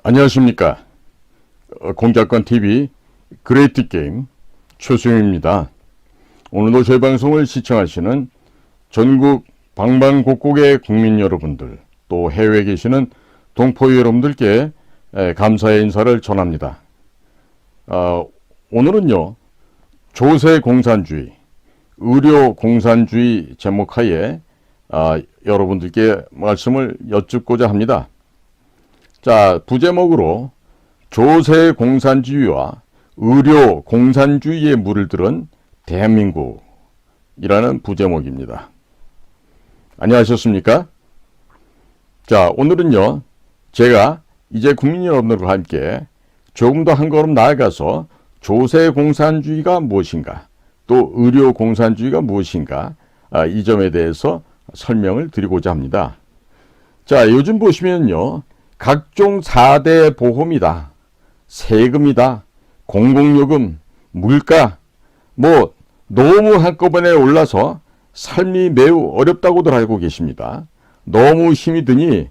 안녕하십니까. 공작권 TV 그레이트 게임 최수영입니다. 오늘도 저희 방송을 시청하시는 전국 방방곡곡의 국민 여러분들, 또 해외에 계시는 동포 여러분들께 감사의 인사를 전합니다. 오늘은요, 조세 공산주의, 의료 공산주의 제목하에 여러분들께 말씀을 여쭙고자 합니다. 자, 부제목으로 조세 공산주의와 의료 공산주의에 물을 들은 대한민국이라는 부제목입니다. 안녕하셨습니까? 자, 오늘은요, 제가 이제 국민 여러분들과 함께 조금 더 한 걸음 나아가서 조세 공산주의가 무엇인가, 또 의료 공산주의가 무엇인가, 이 점에 대해서 설명을 드리고자 합니다. 자, 요즘 보시면요, 각종 4대 보험이다, 세금이다, 공공요금, 물가, 너무 한꺼번에 올라서 삶이 매우 어렵다고들 알고 계십니다. 너무 힘이 드니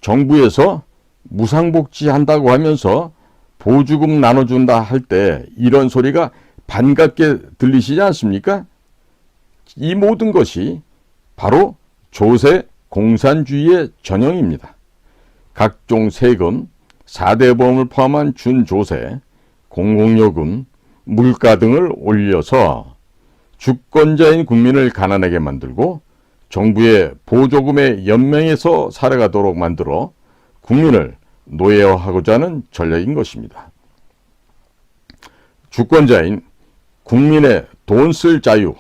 정부에서 무상복지 한다고 하면서 보조금 나눠준다 할 때 이런 소리가 반갑게 들리시지 않습니까? 이 모든 것이 바로 조세 공산주의의 전형입니다. 각종 세금, 4대 보험을 포함한 준조세, 공공요금, 물가 등을 올려서 주권자인 국민을 가난하게 만들고 정부의 보조금에 연명해서 살아가도록 만들어 국민을 노예화하고자 하는 전략인 것입니다. 주권자인 국민의 돈 쓸 자유,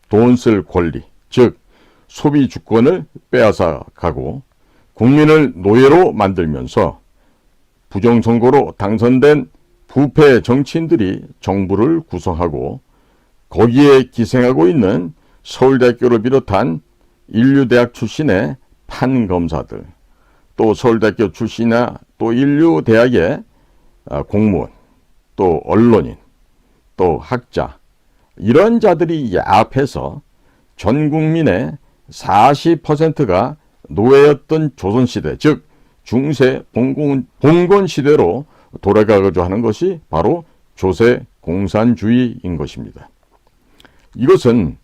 돈 쓸 권리, 즉 소비 주권을 빼앗아 가고 국민을 노예로 만들면서 부정선거로 당선된 부패 정치인들이 정부를 구성하고 거기에 기생하고 있는 서울대학교를 비롯한 인류대학 출신의 판검사들, 또 서울대학교 출신이나 또 인류대학의 공무원, 또 언론인, 또 학자, 이런 자들이 야합해서 전 국민의 40%가 노예였던 조선시대, 즉 중세 봉건 시대로 돌아가고자 하는 것이 바로 조세 공산주의인 것입니다. 이것은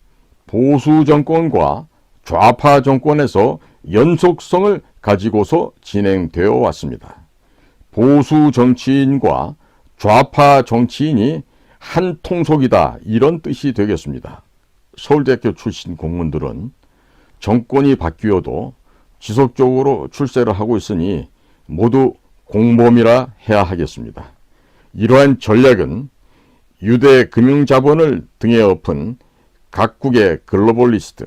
보수 정권과 좌파 정권에서 연속성을 가지고서 진행되어 왔습니다. 보수 정치인과 좌파 정치인이 한 통속이다, 이런 뜻이 되겠습니다. 서울대학교 출신 공무원들은 정권이 바뀌어도 지속적으로 출세를 하고 있으니 모두 공범이라 해야 하겠습니다. 이러한 전략은 유대 금융자본을 등에 엎은 각국의 글로벌리스트,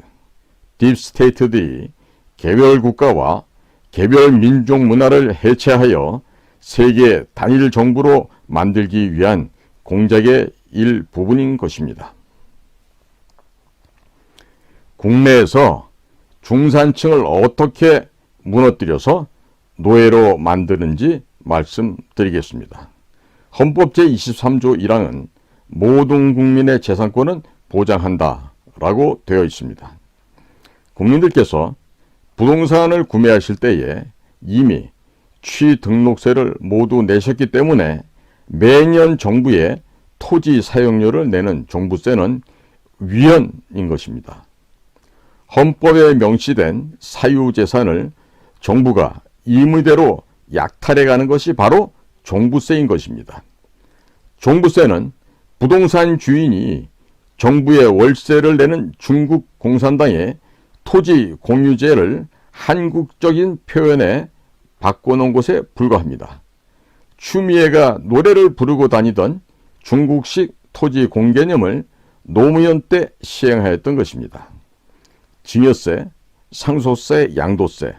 딥스테이트들이 개별 국가와 개별 민족 문화를 해체하여 세계 단일 정부로 만들기 위한 공작의 일부분인 것입니다. 국내에서 중산층을 어떻게 무너뜨려서 노예로 만드는지 말씀드리겠습니다. 헌법 제23조 1항은 모든 국민의 재산권은 보장한다 라고 되어 있습니다. 국민들께서 부동산을 구매하실 때에 이미 취등록세를 모두 내셨기 때문에 매년 정부에 토지 사용료를 내는 종부세는 위헌인 것입니다. 헌법에 명시된 사유재산을 정부가 임의대로 약탈해가는 것이 바로 종부세인 것입니다. 종부세는 부동산 주인이 정부에 월세를 내는 중국 공산당의 토지 공유제를 한국적인 표현에 바꿔놓은 것에 불과합니다. 추미애가 노래를 부르고 다니던 중국식 토지 공개념을 노무현 때 시행하였던 것입니다. 증여세, 상속세, 양도세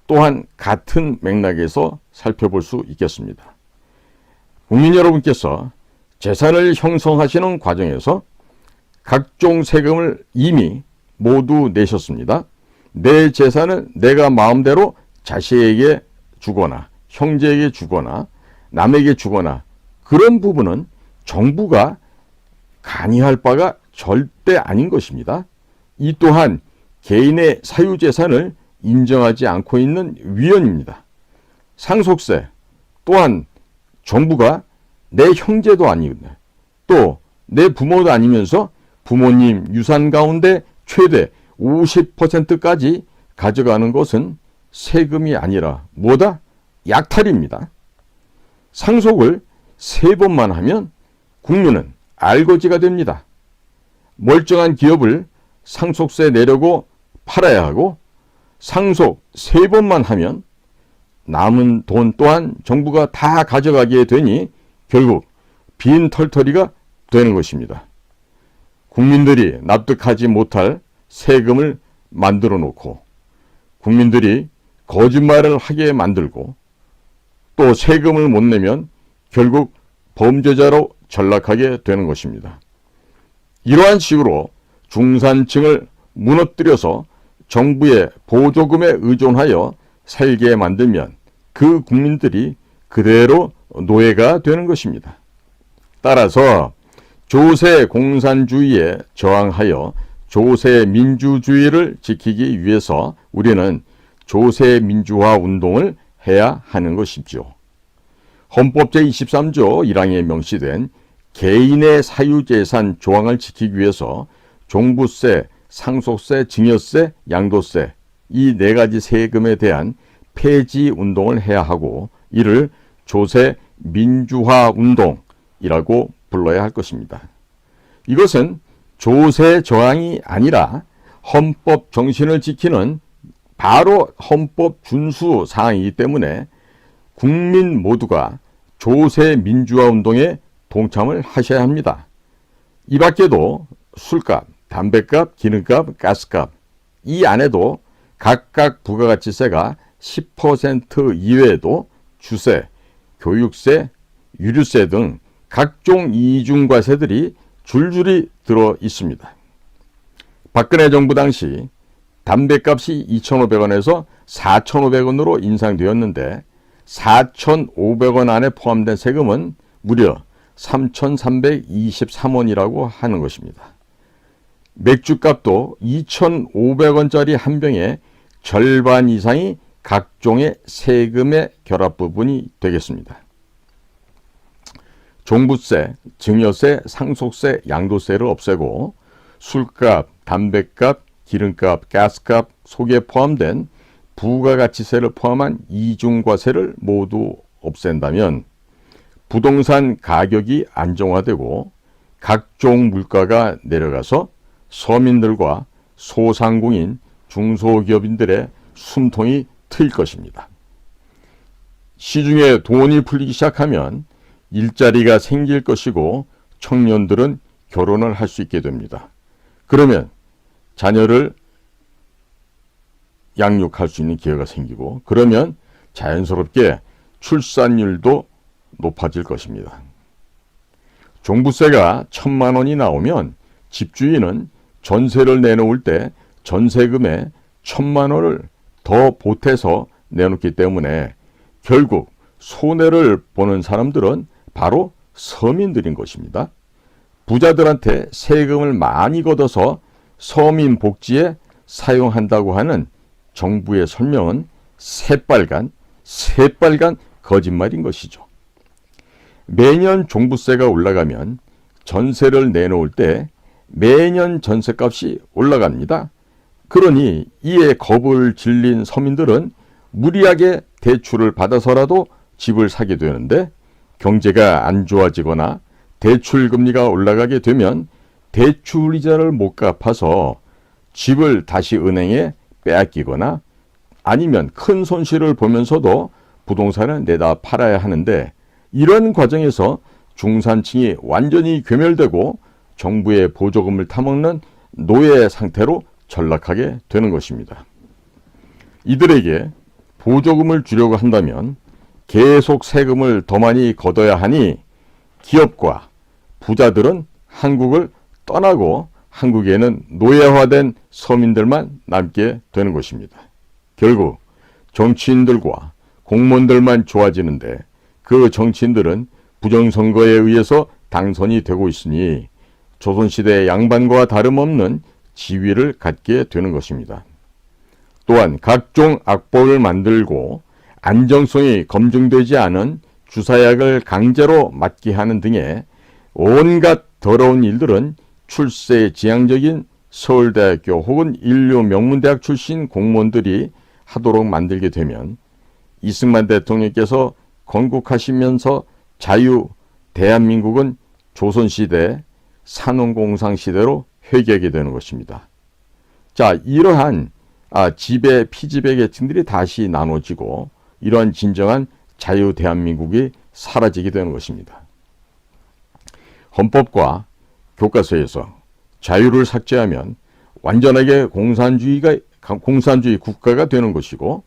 또한 같은 맥락에서 살펴볼 수 있겠습니다. 국민 여러분께서 재산을 형성하시는 과정에서 각종 세금을 이미 모두 내셨습니다. 내 재산을 내가 마음대로 자식에게 주거나 형제에게 주거나 남에게 주거나 그런 부분은 정부가 간이할 바가 절대 아닌 것입니다. 이 또한 개인의 사유재산을 인정하지 않고 있는 위헌입니다. 상속세 또한 정부가 내 형제도 아니고 또 내 부모도 아니면서 부모님 유산 가운데 최대 50%까지 가져가는 것은 세금이 아니라 뭐다? 약탈입니다. 상속을 3번만 하면 국민은 알거지가 됩니다. 멀쩡한 기업을 상속세 내려고 팔아야 하고 상속 3번만 하면 남은 돈 또한 정부가 다 가져가게 되니 결국 빈 털터리가 되는 것입니다. 국민들이 납득하지 못할 세금을 만들어 놓고 국민들이 거짓말을 하게 만들고 또 세금을 못 내면 결국 범죄자로 전락하게 되는 것입니다. 이러한 식으로 중산층을 무너뜨려서 정부의 보조금에 의존하여 살게 만들면 그 국민들이 그대로 노예가 되는 것입니다. 따라서 조세 공산주의에 저항하여 조세 민주주의를 지키기 위해서 우리는 조세 민주화 운동을 해야 하는 것이죠. 헌법 제23조 1항에 명시된 개인의 사유재산 조항을 지키기 위해서 종부세, 상속세, 증여세, 양도세 이 4가지 세금에 대한 폐지 운동을 해야 하고 이를 조세 민주화 운동이라고 불러야 할 것입니다. 이것은 조세 저항이 아니라 헌법 정신을 지키는 바로 헌법 준수 사항이기 때문에 국민 모두가 조세 민주화 운동에 동참을 하셔야 합니다. 이 밖에도 술값, 담배값, 기름값, 가스값 이 안에도 각각 부가가치세가 10% 이외에도 주세, 교육세, 유류세 등 각종 이중과세들이 줄줄이 들어 있습니다. 박근혜 정부 당시 담배값이 2,500원에서 4,500원으로 인상되었는데 4,500원 안에 포함된 세금은 무려 3,323원이라고 하는 것입니다. 맥주값도 2,500원짜리 한 병에 절반 이상이 각종의 세금의 결합 부분이 되겠습니다. 종부세, 증여세, 상속세, 양도세를 없애고 술값, 담배값, 기름값, 가스값 속에 포함된 부가가치세를 포함한 이중과세를 모두 없앤다면 부동산 가격이 안정화되고 각종 물가가 내려가서 서민들과 소상공인, 중소기업인들의 숨통이 트일 것입니다. 시중에 돈이 풀리기 시작하면 일자리가 생길 것이고 청년들은 결혼을 할 수 있게 됩니다. 그러면 자녀를 양육할 수 있는 기회가 생기고 그러면 자연스럽게 출산율도 높아질 것입니다. 종부세가 1,000만 원이 나오면 집주인은 전세를 내놓을 때 전세금에 1,000만 원을 더 보태서 내놓기 때문에 결국 손해를 보는 사람들은 바로 서민들인 것입니다. 부자들한테 세금을 많이 걷어서 서민 복지에 사용한다고 하는 정부의 설명은 새빨간 거짓말인 것이죠. 매년 종부세가 올라가면 전세를 내놓을 때 매년 전세값이 올라갑니다. 그러니 이에 겁을 질린 서민들은 무리하게 대출을 받아서라도 집을 사게 되는데 경제가 안 좋아지거나 대출 금리가 올라가게 되면 대출 이자를 못 갚아서 집을 다시 은행에 빼앗기거나 아니면 큰 손실을 보면서도 부동산을 내다 팔아야 하는데 이런 과정에서 중산층이 완전히 괴멸되고 정부의 보조금을 타먹는 노예 상태로 전락하게 되는 것입니다. 이들에게 보조금을 주려고 한다면 계속 세금을 더 많이 걷어야 하니 기업과 부자들은 한국을 떠나고 한국에는 노예화된 서민들만 남게 되는 것입니다. 결국 정치인들과 공무원들만 좋아지는데 그 정치인들은 부정선거에 의해서 당선이 되고 있으니 조선시대 양반과 다름없는 지위를 갖게 되는 것입니다. 또한 각종 악법을 만들고 안정성이 검증되지 않은 주사약을 강제로 맞게 하는 등의 온갖 더러운 일들은 출세에 지향적인 서울대학교 혹은 인류 명문대학 출신 공무원들이 하도록 만들게 되면 이승만 대통령께서 건국하시면서 자유 대한민국은 조선시대 산업공상시대로 회귀하게 되는 것입니다. 자, 이러한 지배, 피지배 계층들이 다시 나눠지고 이러한 진정한 자유 대한민국이 사라지게 되는 것입니다. 헌법과 교과서에서 자유를 삭제하면 완전하게 공산주의 국가가 되는 것이고,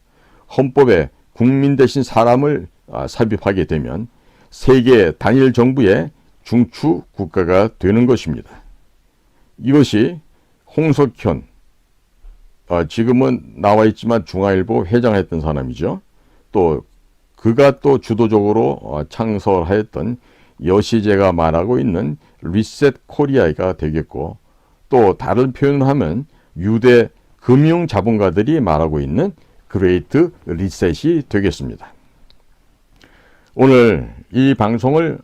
헌법에 국민 대신 사람을 삽입하게 되면 세계 단일 정부의 중추 국가가 되는 것입니다. 이것이 홍석현, 지금은 나와 있지만 중앙일보 회장했던 사람이죠. 또 그가 또 주도적으로 창설하였던 여시제가 말하고 있는 리셋 코리아가 되겠고, 또 다른 표현을 하면 유대 금융 자본가들이 말하고 있는 그레이트 리셋이 되겠습니다. 오늘 이 방송을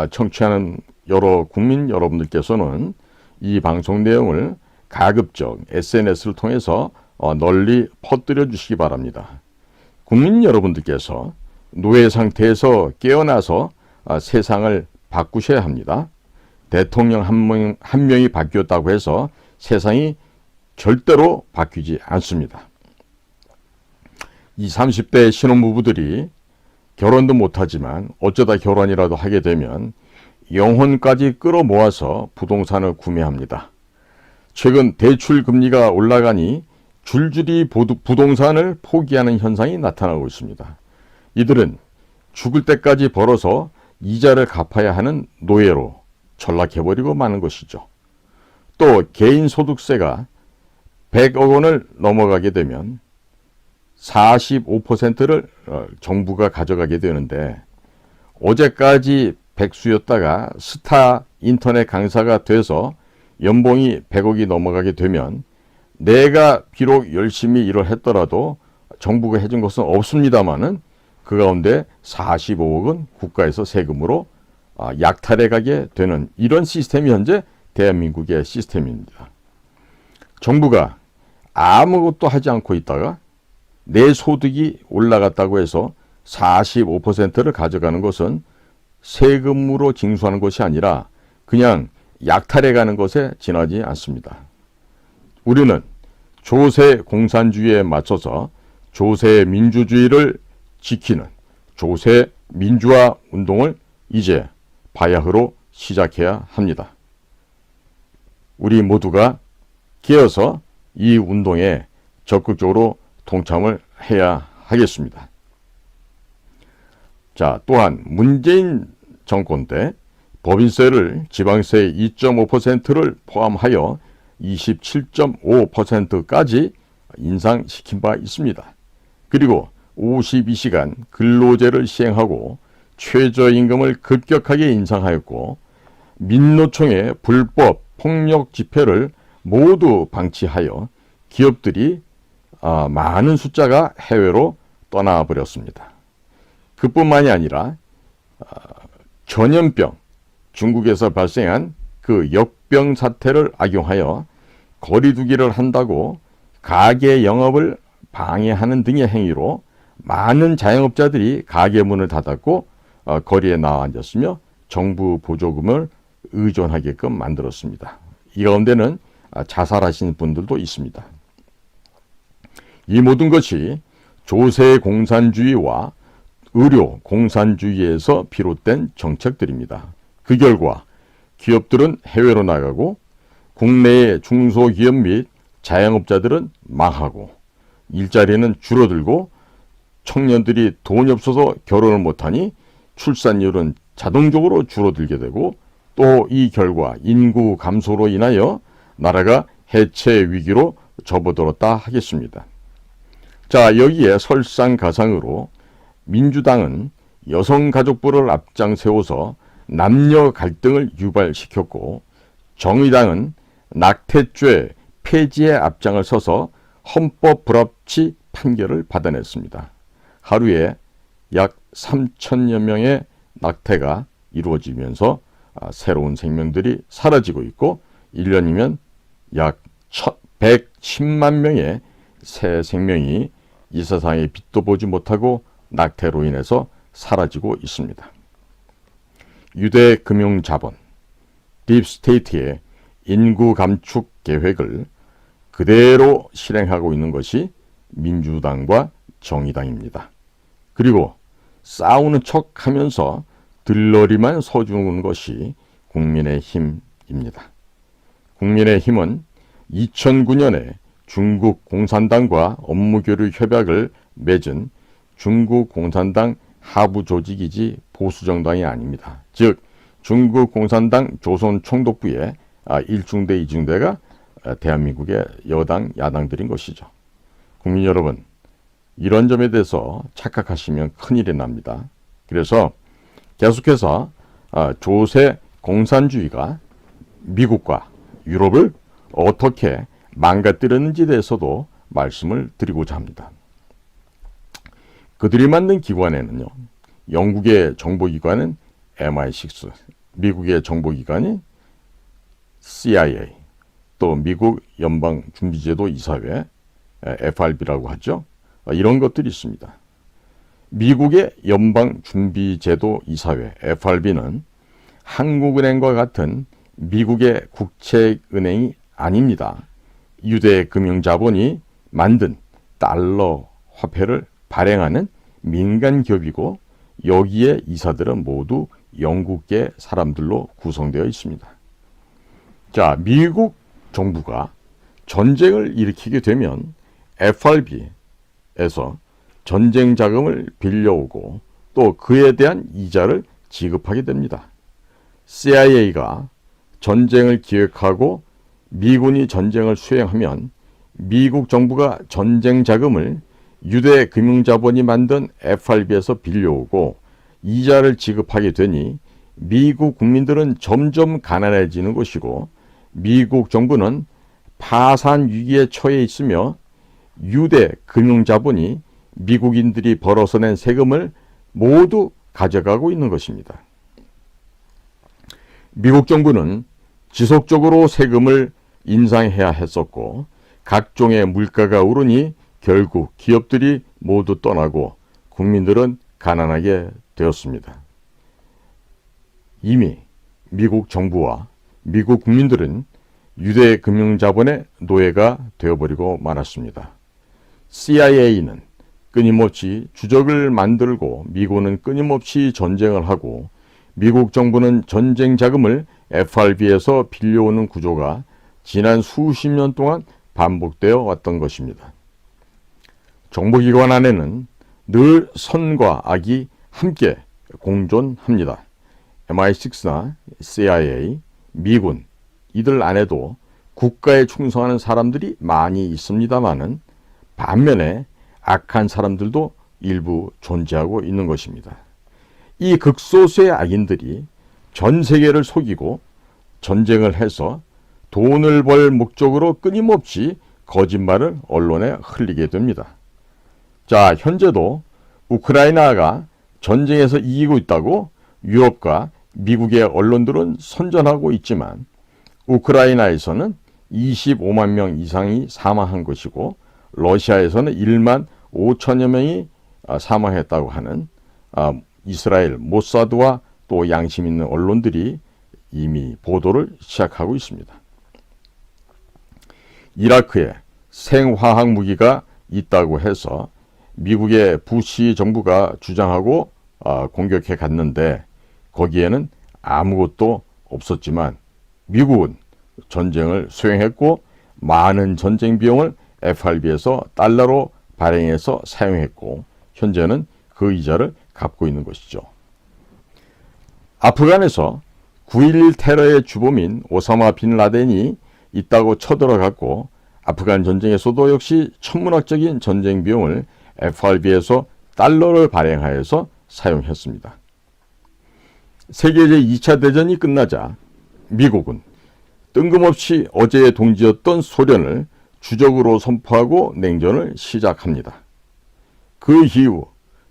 청취하는 여러 국민 여러분들께서는 이 방송 내용을 가급적 SNS를 통해서 널리 퍼뜨려 주시기 바랍니다. 국민 여러분들께서 노예 상태에서 깨어나서 세상을 바꾸셔야 합니다. 대통령 한 명이 바뀌었다고 해서 세상이 절대로 바뀌지 않습니다. 20, 30대 신혼부부들이 결혼도 못하지만 어쩌다 결혼이라도 하게 되면 영혼까지 끌어모아서 부동산을 구매합니다. 최근 대출 금리가 올라가니 줄줄이 부동산을 포기하는 현상이 나타나고 있습니다. 이들은 죽을 때까지 벌어서 이자를 갚아야 하는 노예로 전락해버리고 마는 것이죠. 또 개인소득세가 100억 원을 넘어가게 되면 45%를 정부가 가져가게 되는데, 어제까지 백수였다가 스타 인터넷 강사가 돼서 연봉이 100억이 넘어가게 되면 내가 비록 열심히 일을 했더라도 정부가 해준 것은 없습니다마는 그 가운데 45억은 국가에서 세금으로 약탈해 가게 되는 이런 시스템이 현재 대한민국의 시스템입니다. 정부가 아무것도 하지 않고 있다가 내 소득이 올라갔다고 해서 45%를 가져가는 것은 세금으로 징수하는 것이 아니라 그냥 약탈해 가는 것에 지나지 않습니다. 우리는 조세 공산주의에 맞춰서 조세 민주주의를 지키는 조세 민주화 운동을 이제 바야흐로 시작해야 합니다. 우리 모두가 깨어서 이 운동에 적극적으로 동참을 해야 하겠습니다. 자, 또한 문재인 정권 때 법인세를 지방세 2.5%를 포함하여 27.5%까지 인상시킨 바 있습니다. 그리고 52시간 근로제를 시행하고 최저임금을 급격하게 인상하였고, 민노총의 불법 폭력 집회를 모두 방치하여 기업들이 많은 숫자가 해외로 떠나버렸습니다. 그뿐만이 아니라 전염병, 중국에서 발생한 그 역병 사태를 악용하여 거리두기를 한다고 가게 영업을 방해하는 등의 행위로 많은 자영업자들이 가게 문을 닫았고 거리에 나와 앉았으며 정부 보조금을 의존하게끔 만들었습니다. 이 가운데는 자살하신 분들도 있습니다. 이 모든 것이 조세 공산주의와 의료 공산주의에서 비롯된 정책들입니다. 그 결과 기업들은 해외로 나가고 국내의 중소기업 및 자영업자들은 망하고 일자리는 줄어들고 청년들이 돈이 없어서 결혼을 못하니 출산율은 자동적으로 줄어들게 되고, 또 이 결과 인구 감소로 인하여 나라가 해체 위기로 접어들었다 하겠습니다. 자, 여기에 설상가상으로 민주당은 여성가족부를 앞장 세워서 남녀 갈등을 유발시켰고, 정의당은 낙태죄 폐지에 앞장을 서서 헌법 불합치 판결을 받아냈습니다. 하루에 약 3천여 명의 낙태가 이루어지면서 새로운 생명들이 사라지고 있고 1년이면 약 110만 명의 새 생명이 이 세상에 빛도 보지 못하고 낙태로 인해서 사라지고 있습니다. 유대 금융 자본, 딥스테이트의 인구 감축 계획을 그대로 실행하고 있는 것이 민주당과 정의당입니다. 그리고 싸우는 척하면서 들러리만 서주는 것이 국민의힘입니다. 국민의힘은 2009년에 중국 공산당과 업무교류 협약을 맺은 중국 공산당 하부 조직이지 보수정당이 아닙니다. 즉 중국 공산당 조선 총독부의 1중대, 2중대가 대한민국의 여당, 야당들인 것이죠. 국민 여러분, 이런 점에 대해서 착각하시면 큰일이 납니다. 그래서 계속해서 조세 공산주의가 미국과 유럽을 어떻게 망가뜨렸는지에 대해서도 말씀을 드리고자 합니다. 그들이 만든 기관에는요, 영국의 정보기관은 MI6, 미국의 정보기관인 CIA, 또 미국 연방준비제도 이사회, FRB라고 하죠. 이런 것들이 있습니다. 미국의 연방준비제도 이사회, FRB는 한국은행과 같은 미국의 국책은행이 아닙니다. 유대 금융자본이 만든 달러 화폐를 발행하는 민간 기업이고 여기에 이사들은 모두 영국계 사람들로 구성되어 있습니다. 자, 미국 정부가 전쟁을 일으키게 되면 FRB에서 전쟁 자금을 빌려오고 또 그에 대한 이자를 지급하게 됩니다. CIA가 전쟁을 기획하고 미군이 전쟁을 수행하면 미국 정부가 전쟁 자금을 유대 금융자본이 만든 FRB에서 빌려오고 이자를 지급하게 되니 미국 국민들은 점점 가난해지는 것이고 미국 정부는 파산 위기에 처해 있으며 유대 금융자본이 미국인들이 벌어서 낸 세금을 모두 가져가고 있는 것입니다. 미국 정부는 지속적으로 세금을 인상해야 했었고 각종의 물가가 오르니 결국 기업들이 모두 떠나고 국민들은 가난하게 되었습니다. 이미 미국 정부와 미국 국민들은 유대 금융자본의 노예가 되어버리고 말았습니다. CIA는 끊임없이 주적을 만들고 미군은 끊임없이 전쟁을 하고 미국 정부는 전쟁 자금을 FRB에서 빌려오는 구조가 지난 수십 년 동안 반복되어 왔던 것입니다. 정보기관 안에는 늘 선과 악이 함께 공존합니다. MI6나 CIA, 미군, 이들 안에도 국가에 충성하는 사람들이 많이 있습니다마는 반면에 악한 사람들도 일부 존재하고 있는 것입니다. 이 극소수의 악인들이 전 세계를 속이고 전쟁을 해서 돈을 벌 목적으로 끊임없이 거짓말을 언론에 흘리게 됩니다. 자, 현재도 우크라이나가 전쟁에서 이기고 있다고 유럽과 미국의 언론들은 선전하고 있지만 우크라이나에서는 25만 명 이상이 사망한 것이고 러시아에서는 1만 5천여 명이 사망했다고 하는 이스라엘 모사드와 또 양심 있는 언론들이 이미 보도를 시작하고 있습니다. 이라크에 생화학 무기가 있다고 해서 미국의 부시 정부가 주장하고 공격해 갔는데 거기에는 아무것도 없었지만 미국은 전쟁을 수행했고 많은 전쟁 비용을 FRB에서 달러로 발행해서 사용했고 현재는 그 이자를 갚고 있는 것이죠. 아프간에서 9.11 테러의 주범인 오사마 빈 라덴이 있다고 쳐들어갔고 아프간 전쟁에서도 역시 천문학적인 전쟁 비용을 FRB에서 달러를 발행하여서 사용했습니다. 세계 제2차 대전이 끝나자 미국은 뜬금없이 어제의 동지였던 소련을 주적으로 선포하고 냉전을 시작합니다. 그 이후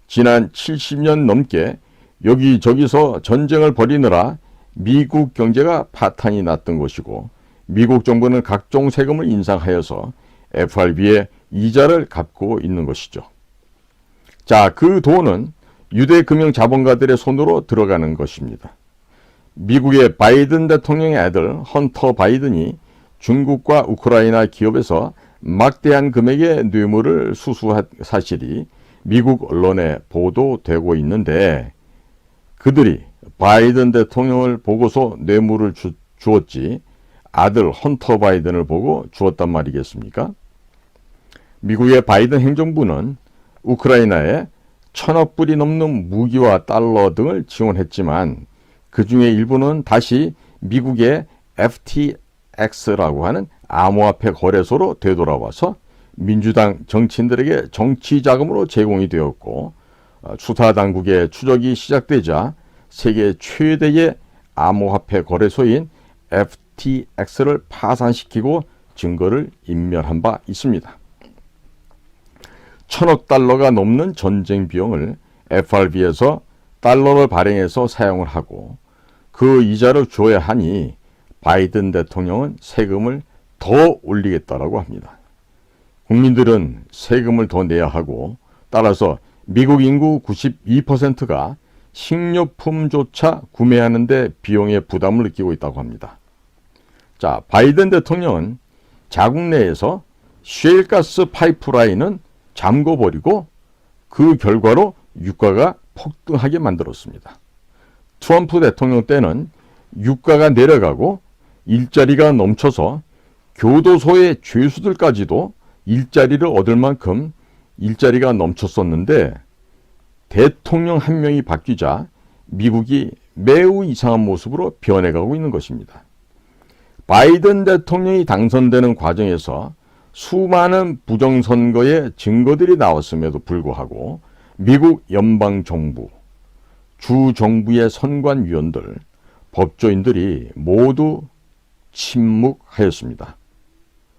지난 70년 넘게 여기저기서 전쟁을 벌이느라 미국 경제가 파탄이 났던 것이고, 미국 정부는 각종 세금을 인상하여서 FRB의 이자를 갚고 있는 것이죠. 자, 그 돈은 유대 금융 자본가들의 손으로 들어가는 것입니다. 미국의 바이든 대통령의 아들 헌터 바이든이 중국과 우크라이나 기업에서 막대한 금액의 뇌물을 수수한 사실이 미국 언론에 보도되고 있는데, 그들이 바이든 대통령을 보고서 뇌물을 주었지 아들 헌터 바이든을 보고 주었단 말이겠습니까? 미국의 바이든 행정부는 우크라이나에 1,000억 불이 넘는 무기와 달러 등을 지원했지만, 그 중에 일부는 다시 미국의 FTX라고 하는 암호화폐 거래소로 되돌아와서 민주당 정치인들에게 정치 자금으로 제공이 되었고, 수사 당국의 추적이 시작되자 세계 최대의 암호화폐 거래소인 FTX를 파산시키고 증거를 인멸한 바 있습니다. 1,000억 달러가 넘는 전쟁 비용을 FRB에서 달러를 발행해서 사용을 하고 그 이자를 줘야 하니 바이든 대통령은 세금을 더 올리겠다라고 합니다. 국민들은 세금을 더 내야 하고, 따라서 미국 인구 92%가 식료품조차 구매하는 데 비용의 부담을 느끼고 있다고 합니다. 자, 바이든 대통령은 자국 내에서 셰일가스 파이프라인은 잠궈버리고 그 결과로 유가가 폭등하게 만들었습니다. 트럼프 대통령 때는 유가가 내려가고 일자리가 넘쳐서 교도소의 죄수들까지도 일자리를 얻을 만큼 일자리가 넘쳤었는데, 대통령 한 명이 바뀌자 미국이 매우 이상한 모습으로 변해가고 있는 것입니다. 바이든 대통령이 당선되는 과정에서 수많은 부정선거의 증거들이 나왔음에도 불구하고 미국 연방정부, 주정부의 선관위원들, 법조인들이 모두 침묵하였습니다.